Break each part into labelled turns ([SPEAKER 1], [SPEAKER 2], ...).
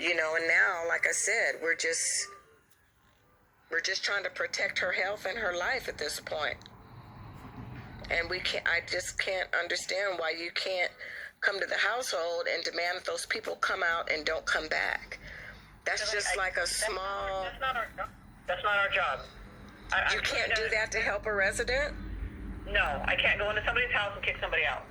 [SPEAKER 1] And now, like I said, we're just trying to protect her health and her life at this point. And I just can't understand why you can't come to the household and demand that those people come out and don't come back. That's just like a small...
[SPEAKER 2] That's not our job.
[SPEAKER 1] You can't do that to help a resident?
[SPEAKER 2] No, I can't go into somebody's house and kick somebody out.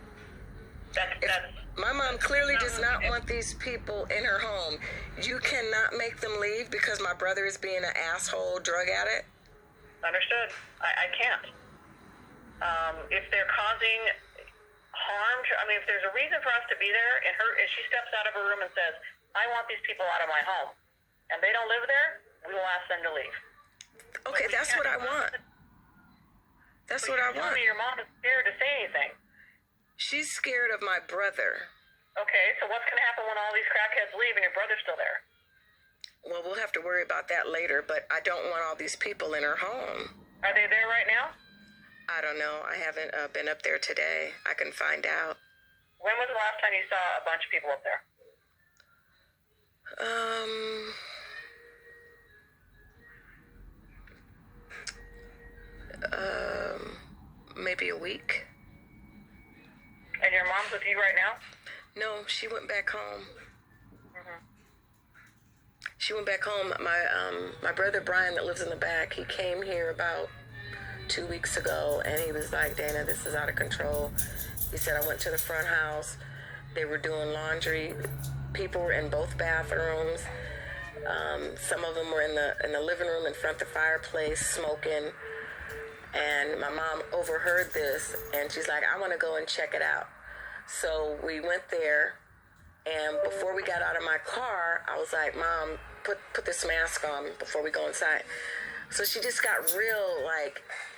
[SPEAKER 1] My mom clearly does not want these people in her home. You cannot make them leave because my brother is being an asshole drug addict?
[SPEAKER 2] Understood. I can't. If they're causing harm, if there's a reason for us to be there, and she steps out of her room and says, I want these people out of my home, and they don't live there, we will ask them to leave.
[SPEAKER 1] Okay, that's what I want. That's what I want.
[SPEAKER 2] Your mom is scared to say anything.
[SPEAKER 1] She's scared of my brother.
[SPEAKER 2] Okay, so what's going to happen when all these crackheads leave and your brother's still there?
[SPEAKER 1] Well, we'll have to worry about that later, but I don't want all these people in her home.
[SPEAKER 2] Are they there right now?
[SPEAKER 1] I don't know. I haven't been up there today. I can find out.
[SPEAKER 2] When was the last time you saw a bunch of people up there?
[SPEAKER 1] Maybe a week.
[SPEAKER 2] And your mom's with you right now?
[SPEAKER 1] No, she went back home.
[SPEAKER 2] Mm-hmm.
[SPEAKER 1] She went back home. My brother Brian that lives in the back, he came here about 2 weeks ago, and he was like, Dana, this is out of control. He said, I went to the front house. They were doing laundry. People were in both bathrooms. Some of them were in the living room in front of the fireplace smoking. And my mom overheard this, and she's like, I want to go and check it out. So we went there, and before we got out of my car, I was like, Mom, put this mask on before we go inside. So she just got real,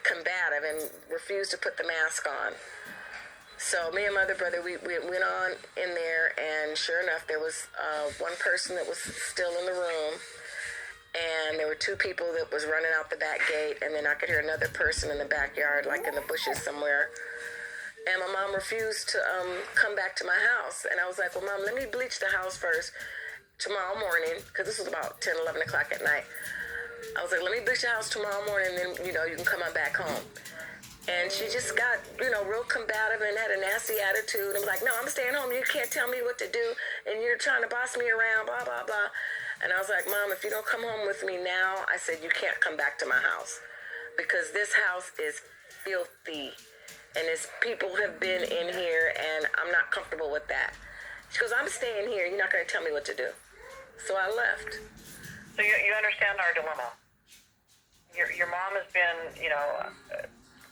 [SPEAKER 1] combative and refused to put the mask on. So me and my other brother, we went on in there, and sure enough, there was one person that was still in the room. And there were two people that was running out the back gate, and then I could hear another person in the backyard, like in the bushes somewhere. And my mom refused to come back to my house. And I was like, well, Mom, let me bleach the house first tomorrow morning, because this was about 10, 11 o'clock at night. I was like, let me bleach the house tomorrow morning, and then, you can come on back home. And she just got, real combative and had a nasty attitude. And was like, no, I'm staying home. You can't tell me what to do, and you're trying to boss me around, blah, blah, blah. And I was like, Mom, if you don't come home with me now, I said, you can't come back to my house, because this house is filthy. And people have been in here, and I'm not comfortable with that. She goes, I'm staying here. You're not going to tell me what to do. So I left.
[SPEAKER 2] So you understand our dilemma. Your mom has been,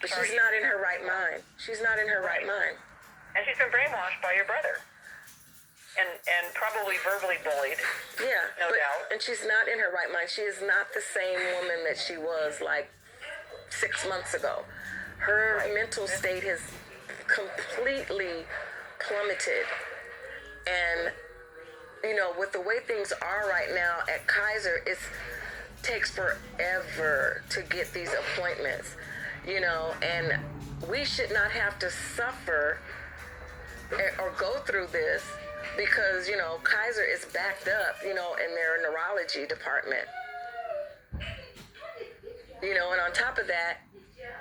[SPEAKER 1] But she's not in her right mind. She's not in her right mind.
[SPEAKER 2] And she's been brainwashed by your brother. And probably verbally bullied.
[SPEAKER 1] Yeah,
[SPEAKER 2] no doubt.
[SPEAKER 1] And she's not in her right mind. She is not the same woman that she was 6 months ago. Her mental state has completely plummeted. And, with the way things are right now at Kaiser, it takes forever to get these appointments, and we should not have to suffer or go through this. Because, Kaiser is backed up, in their neurology department. And on top of that,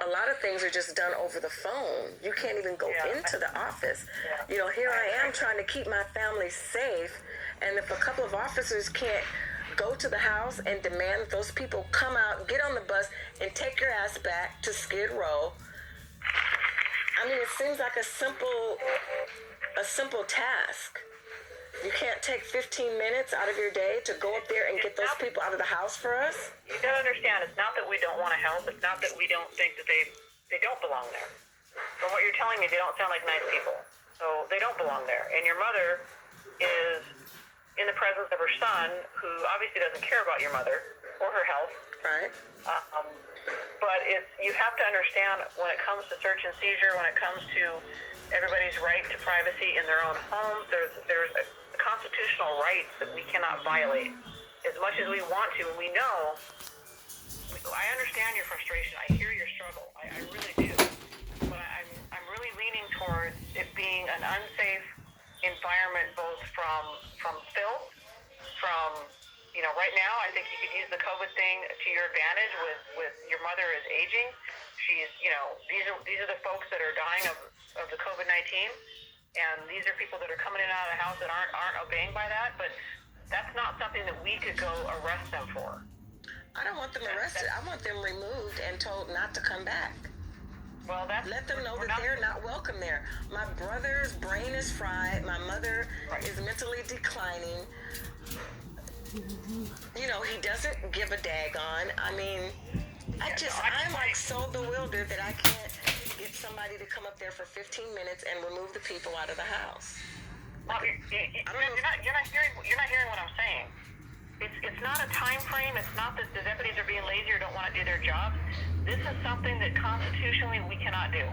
[SPEAKER 1] a lot of things are just done over the phone. You can't even go into the office. Here I am trying to keep my family safe. And if a couple of officers can't go to the house and demand that those people come out, get on the bus, and take your ass back to Skid Row, it seems like a simple task. You can't take 15 minutes out of your day to go up there and get those people out of the house for us?
[SPEAKER 2] You gotta understand, it's not that we don't want to help. It's not that we don't think that they don't belong there. From what you're telling me, they don't sound like nice people. So they don't belong there. And your mother is in the presence of her son, who obviously doesn't care about your mother or her health.
[SPEAKER 1] Right.
[SPEAKER 2] But you have to understand, when it comes to search and seizure, when it comes to everybody's right to privacy in their own homes, there's a constitutional rights that we cannot violate as much as we want to. And we know, I understand your frustration. I hear your struggle. I really do. But I'm really leaning towards it being an unsafe environment, both from filth, from, right now, I think you could use the COVID thing to your advantage with your mother is aging. She's, these are the folks that are dying of the COVID-19. And these are people that are coming in and out of the house that aren't obeying by that. But that's not something that we could go arrest them for.
[SPEAKER 1] I don't want them arrested. I want them removed and told not to come back.
[SPEAKER 2] Well,
[SPEAKER 1] let them know that they're not welcome there. My brother's brain is fried. My mother is mentally declining. He doesn't give a daggone. I mean, I'm like so bewildered that I can't get somebody to come up there for 15 minutes and remove the people out of the house.
[SPEAKER 2] You're not hearing what I'm saying. It's not a time frame. It's not that the deputies are being lazy or don't want to do their jobs. This is something that constitutionally we cannot do.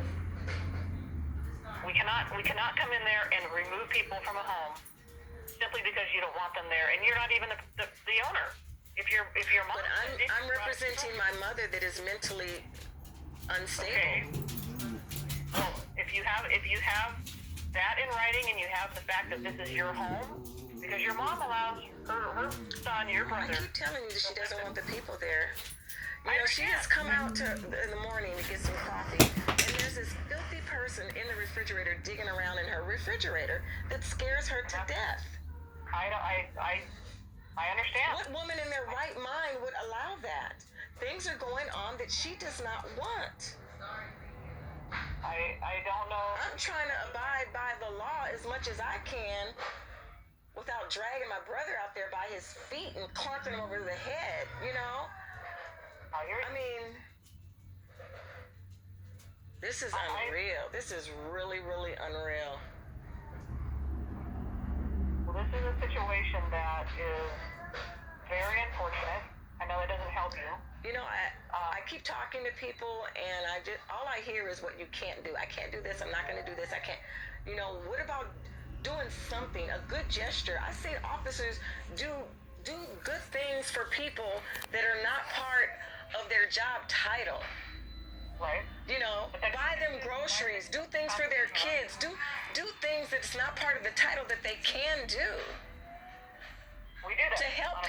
[SPEAKER 2] We cannot come in there and remove people from a home simply because you don't want them there, and you're not even the owner. If your mom.
[SPEAKER 1] But I'm representing my mother that is mentally unstable.
[SPEAKER 2] Okay. Well, if you have that in writing and you have the fact that this is your home, because your mom allows her son, your brother.
[SPEAKER 1] I keep telling you that she doesn't want the people there. She has come out in the morning to get some coffee, and there's this filthy person in the refrigerator digging around in her refrigerator that scares her to death.
[SPEAKER 2] I understand.
[SPEAKER 1] What woman in their right mind would allow that? Things are going on that she does not want.
[SPEAKER 2] I don't know.
[SPEAKER 1] I'm trying to abide by the law as much as I can without dragging my brother out there by his feet and clunking him over the head, I mean, this is unreal. This is really, really unreal.
[SPEAKER 2] Well, this is a situation that is very unfortunate. I know it doesn't help you.
[SPEAKER 1] I keep talking to people, and all I hear is what you can't do. I can't do this. I'm not going to do this. I can't. What about doing something, a good gesture? I see officers do good things for people that are not part of their job title.
[SPEAKER 2] Right.
[SPEAKER 1] Buy them groceries, do things for their kids, do things that's not part of the title that they can do.
[SPEAKER 2] We do that.
[SPEAKER 1] To help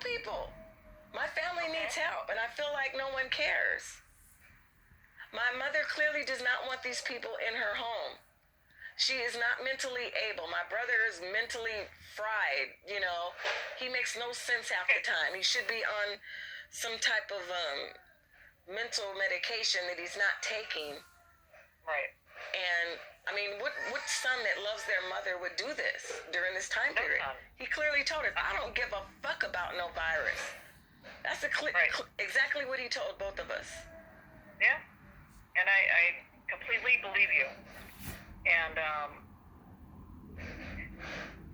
[SPEAKER 1] people. My family needs help, and I feel like no one cares. My mother clearly does not want these people in her home. She is not mentally able. My brother is mentally fried, He makes no sense half the time. He should be on some type of mental medication that he's not taking.
[SPEAKER 2] Right.
[SPEAKER 1] And, I mean, what son that loves their mother would do this during this time period? He clearly told her, I don't give a fuck about no virus. That's exactly what he told both of us.
[SPEAKER 2] Yeah. And I completely believe you. And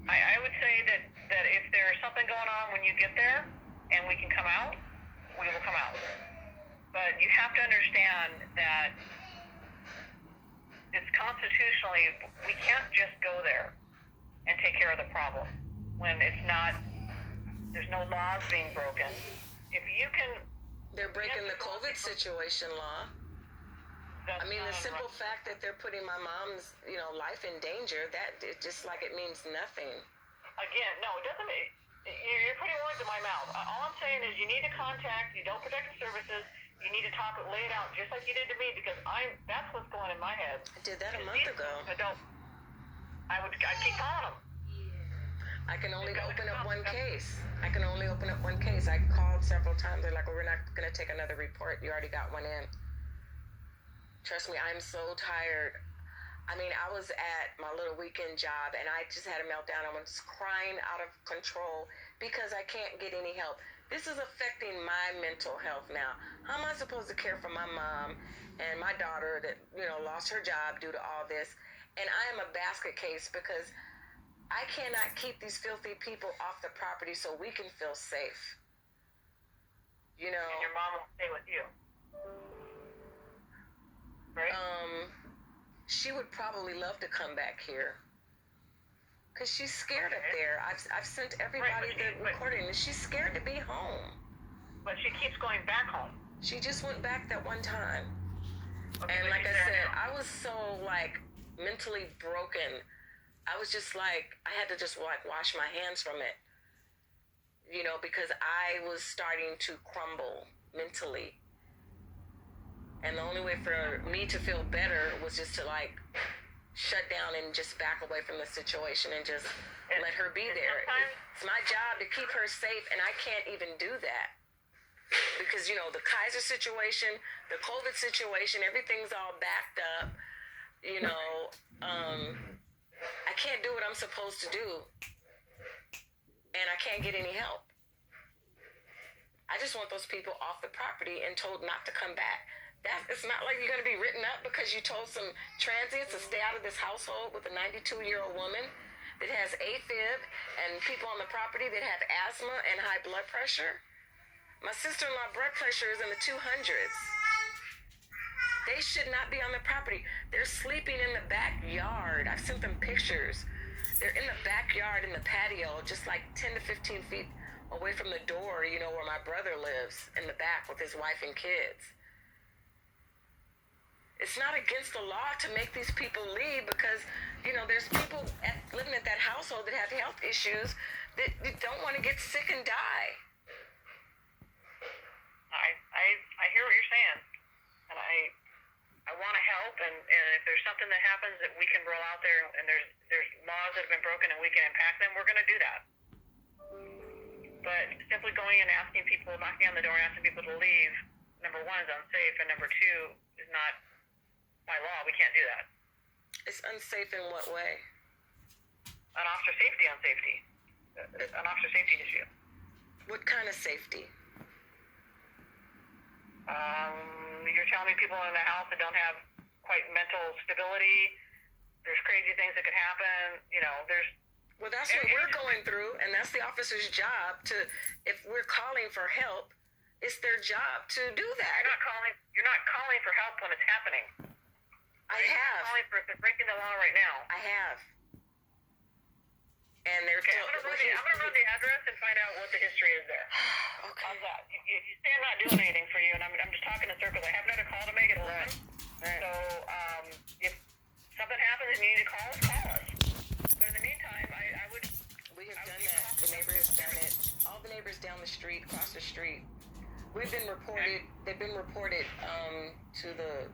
[SPEAKER 2] I would say that if there's something going on when you get there and we can come out, we will come out. But you have to understand that it's constitutionally, we can't just go there and take care of the problem when there's no laws being broken. If you can...
[SPEAKER 1] They're breaking the COVID situation law. I mean, the simple fact that they're putting my mom's, life in danger, that it just like it means nothing.
[SPEAKER 2] Again, no, it doesn't. You're putting words in my mouth. All I'm saying is you need to contact Adult Protective Services. You need to lay it out just like you did to me, because that's what's going in my head.
[SPEAKER 1] I did that a month ago.
[SPEAKER 2] I'd keep calling them.
[SPEAKER 1] I can only open up one case. I called several times. They're like, well, we're not going to take another report. You already got one in. Trust me, I'm so tired. I mean, I was at my little weekend job, and I just had a meltdown. I was crying out of control because I can't get any help. This is affecting my mental health now. How am I supposed to care for my mom and my daughter that, lost her job due to all this? And I am a basket case because I cannot keep these filthy people off the property so we can feel safe. And
[SPEAKER 2] your mom will stay with you. Right?
[SPEAKER 1] She would probably love to come back here. Because she's scared up there. I've sent everybody the recording. She's scared to be home.
[SPEAKER 2] But she keeps going back home.
[SPEAKER 1] She just went back that one time.
[SPEAKER 2] Okay,
[SPEAKER 1] and like I said, I was so, mentally broken. I was just I had to just, wash my hands from it. you know, because I was starting to crumble mentally. And the only way for me to feel better was just to like shut down and just back away from the situation and just let her be there. It's my job to keep her safe, and I can't even do that. Because, you know, the Kaiser situation, the COVID situation, everything's all backed up. You know, I can't do what I'm supposed to do. And I can't get any help. I just want those people off the property and told not to come back. It's not like you're going to be written up because you told some transients to stay out of this household with a 92-year-old woman that has AFib and people on the property that have asthma and high blood pressure. My sister-in-law blood pressure is in the 200s. They should not be on the property. They're sleeping in the backyard. I've sent them pictures. They're in the backyard in the patio, just like 10 to 15 feet away from the door, you know, where my brother lives in the back with his wife and kids. It's not against the law to make these people leave because, you know, there's people living at that household that have health issues that don't want to get sick and die.
[SPEAKER 2] I hear what you're saying, and I want to help, and if there's something that happens that we can roll out there, and there's laws that have been broken and we can impact them, we're going to do that. But simply going and asking people, knocking on the door and asking people to leave, number one, is unsafe, and number two, is not by law. We can't do that.
[SPEAKER 1] It's unsafe in what way?
[SPEAKER 2] An officer safety issue.
[SPEAKER 1] What kind of safety?
[SPEAKER 2] You're telling me people in the house that don't have quite mental stability, there's crazy things that could happen, you know, there's...
[SPEAKER 1] Well, that's what we're going through, and that's the officer's job to, if we're calling for help, it's their job to do that.
[SPEAKER 2] You're not calling for help when it's happening.
[SPEAKER 1] I have.
[SPEAKER 2] You're calling for breaking the law right now.
[SPEAKER 1] I have. And they're
[SPEAKER 2] okay, I'm gonna run the address and find out what the history is there.
[SPEAKER 1] Okay.
[SPEAKER 2] How's that? You say I'm not doing anything for you, and I'm just talking in circles. I have another call to make at 11. Right. So if something happens and you need to call us. But in the meantime, I would.
[SPEAKER 1] We have done that. The neighbor has done it. All the neighbors down the street, across the street. We've been reported. Okay. They've been reported to the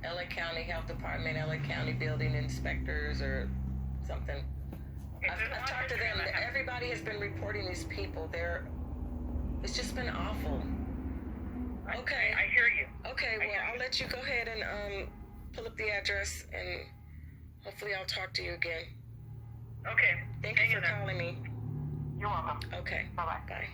[SPEAKER 1] LA County Health Department, LA County building inspectors, or something. I've talked to them. Everybody has been reporting these people. It's just been awful. Okay.
[SPEAKER 2] I hear you.
[SPEAKER 1] Okay, well, I'll let you go ahead and pull up the address, and hopefully I'll talk to you again.
[SPEAKER 2] Okay.
[SPEAKER 1] Thank you for calling me.
[SPEAKER 2] You're welcome.
[SPEAKER 1] Okay.
[SPEAKER 2] Bye-bye.
[SPEAKER 1] Bye.